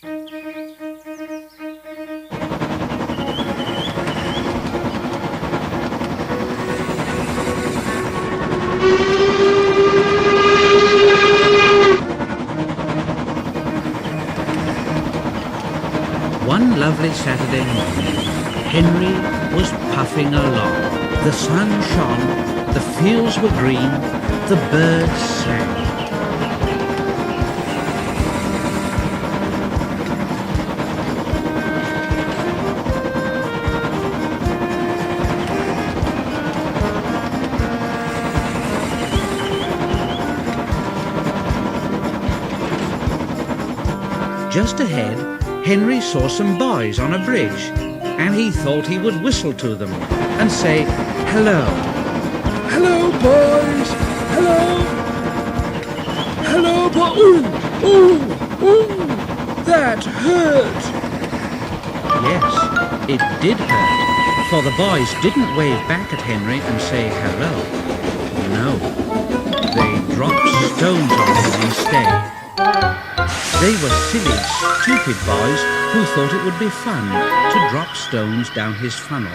One lovely Saturday morning, Henry was puffing along. The sun shone, the fields were green, the birds sang. Just ahead, Henry saw some boys on a bridge, and he thought he would whistle to them and say, "Hello." "Hello, boys! Hello! Hello, boys! Ooh! Ooh! Ooh! That hurt!" Yes, it did hurt, for the boys didn't wave back at Henry and say hello. No, they dropped stones on him instead. They were silly, stupid boys who thought it would be fun to drop stones down his funnel.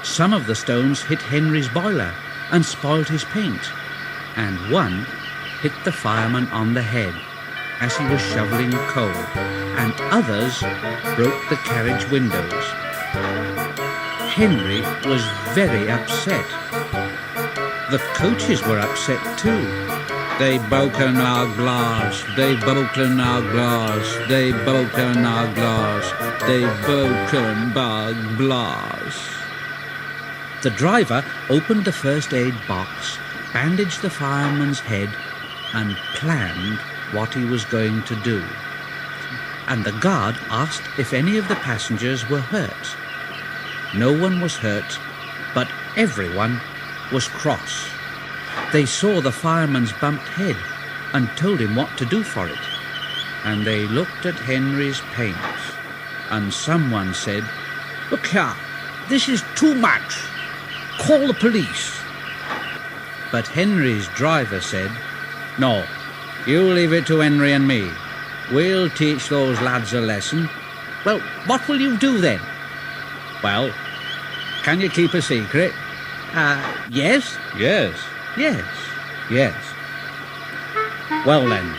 Some of the stones hit Henry's boiler and spoiled his paint, and one hit the fireman on the head as he was shoveling coal, and others broke the carriage windows. Henry was very upset. The coaches were upset too. "They broken our glass, they broken our glass, they broken our glass, they broken our glass." The driver opened the first aid box, bandaged the fireman's head, and planned what he was going to do. And the guard asked if any of the passengers were hurt. No one was hurt, but everyone was cross. They saw the fireman's bumped head and told him what to do for it. And they looked at Henry's paint, and someone said, "Look here, this is too much. Call the police." But Henry's driver said, "No, you leave it to Henry and me. We'll teach those lads a lesson." "Well, what will you do then?" "Well, can you keep a secret?" Yes." "Yes. Yes. Yes. Well then,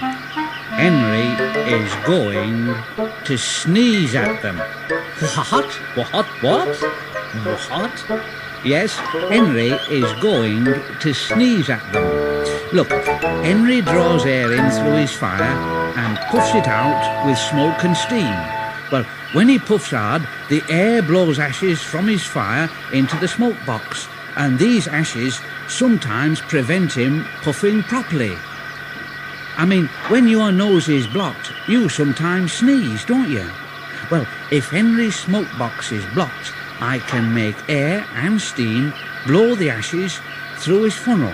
Henry is going to sneeze at them." "What? What? What? What?" "Yes, Henry is going to sneeze at them. Look, Henry draws air in through his fire and puffs it out with smoke and steam. Well, when he puffs hard, the air blows ashes from his fire into the smoke box, and these ashes sometimes prevent him puffing properly. I mean, when your nose is blocked, you sometimes sneeze, don't you? Well, if Henry's smoke box is blocked, I can make air and steam blow the ashes through his funnel.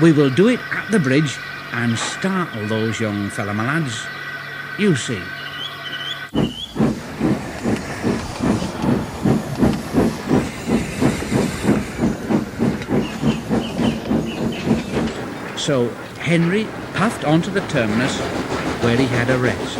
We will do it at the bridge and startle those young fella my lads. You see." So Henry puffed onto the terminus where he had a rest.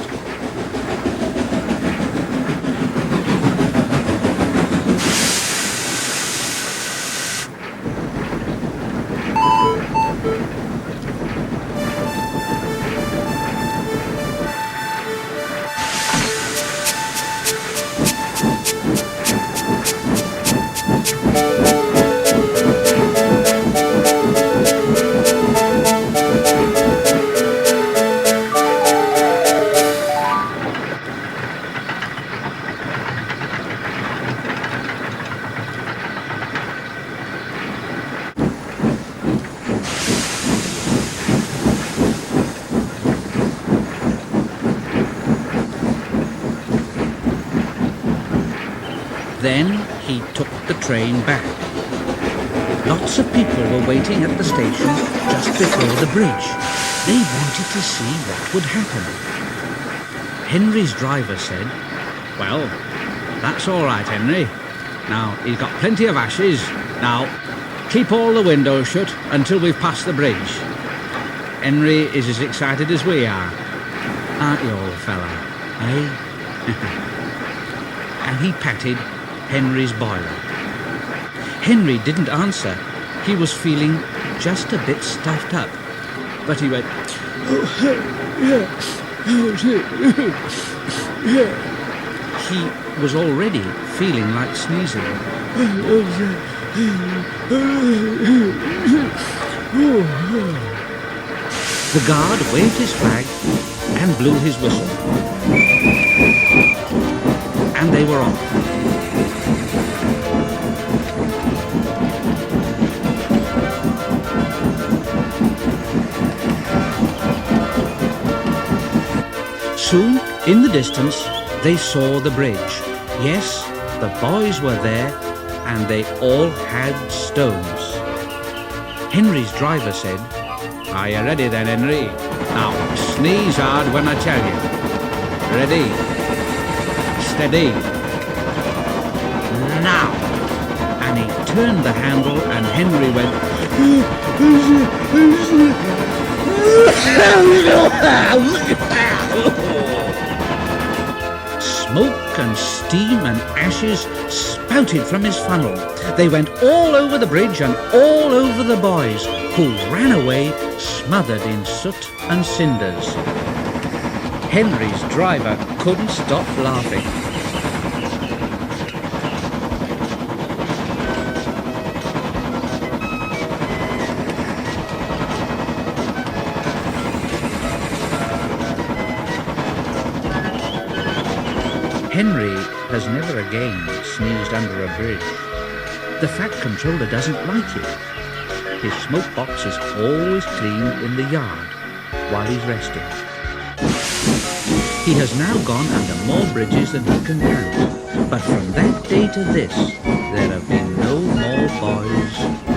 Then he took the train back. Lots of people were waiting at the station just before the bridge. They wanted to see what would happen. Henry's driver said, "Well, that's all right, Henry. Now, he's got plenty of ashes. Now, keep all the windows shut until we've passed the bridge." Henry is as excited as we are, aren't you, old fella? Eh? And he patted Henry's boiler. Henry didn't answer. He was feeling just a bit stuffed up. But he went, He was already feeling like sneezing. The guard waved his flag and blew his whistle. And they were off. Soon, in the distance, they saw the bridge. Yes, the boys were there, and they all had stones. Henry's driver said, "Are you ready then, Henry? Now, sneeze hard when I tell you. Ready? Steady. Now!" And he turned the handle, and Henry went, Smoke and steam and ashes spouted from his funnel. They went all over the bridge and all over the boys, who ran away smothered in soot and cinders. Henry's driver couldn't stop laughing. Henry has never again sneezed under a bridge. The Fat Controller doesn't like it. His smoke box is always cleaned in the yard while he's resting. He has now gone under more bridges than he can count. But from that day to this, there have been no more boys